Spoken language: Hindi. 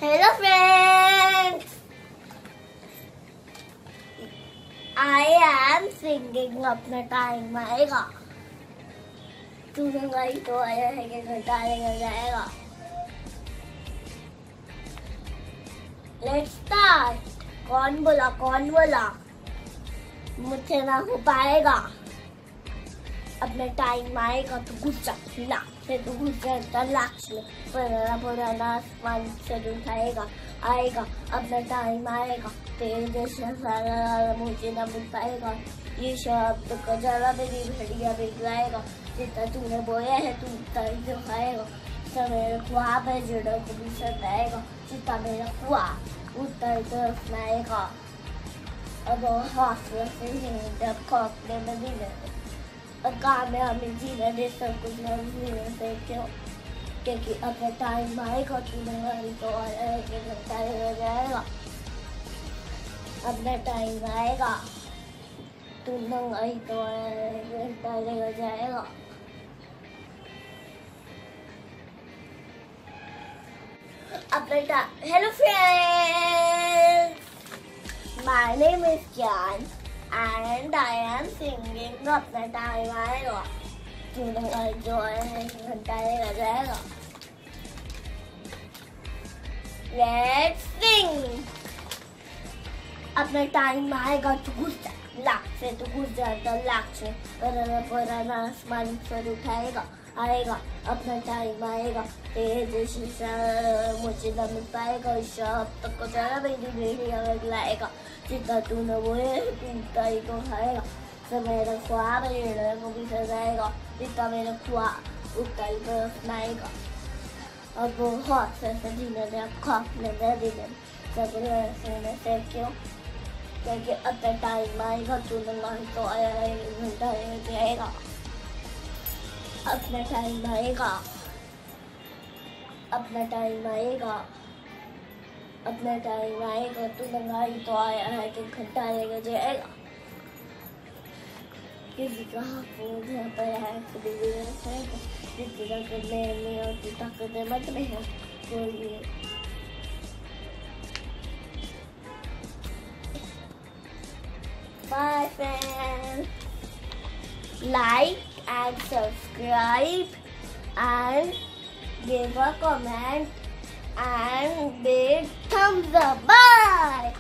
Hello friends, I am singing अपना टाइम आएगा। तू भाई तो आया है कि घंटा लेकर जाएगा। Let's start। कौन बोला मुझसे ना हो पाएगा। अपना टाइम आएगा तो घुस जा लाख से, तो घुस जाता लाख में। पुराना आसमान से उठाएगा आएगा। अपना टाइम आएगा तेरे जैसा सारा मुझे ना मिल पाएगा। ये शब्द का जरा मेरी भेड़िया बिगड़ाएगा। जितना तूने बोया है तू उतना ही खाएगा। जितना मेरा ख्वाब है जड़ों को भी सताएगा। जितना मेरा ख्वाब उतना ही तरफ आएगा। अब हौसले से खौफने में जीने कामयाबी जीने दे सब कुछ जीने से क्यों, क्योंकि अपना टाइम आएगा तू नहीं तो घंटा लेकर जाएगा। अपना टाइम आएगा तू नहीं तो घंटा लेकर जाएगा। अपना time. Hello friends, my name is Keian and I am singing अपना टाइम आएगा तू नहीं जो है घंटा लेकर जाएगा। Let's sing। अपना टाइम आएगा तो घुस जा लाख से, तो घुस जाता लाख से। पुराना आसमान पर उठाएगा आएगा। अपना टाइम आएगा तेरे जैसा मुझे न मिल पाएगा। शब्द को जरा मेरी भेड़िया लाएगा। जितना तूने बोले टूटा ही तो खाएगा। सब मेरा ख्वाब है को भी सजाएगा। जितना मेरा ख्वाब उतना ही तो अपनाएगा। अब वो हौसले से जीने दे, खौफने दे जीने सब से क्यों, क्योंकि अपना टाइम आएगा तू नहीं तो घंटा लेकर जाएगा। अपना टाइम आएगा, अपना टाइम आएगा, अपना टाइम आएगा तू नहीं तो आया है कि घंटा लेकर जाएगा। किसी का हाथ जाता है जितनी ताकत में होती ताकत मत में है बोलिए। Bye friends, like and subscribe and give a comment and big thumbs up. Bye.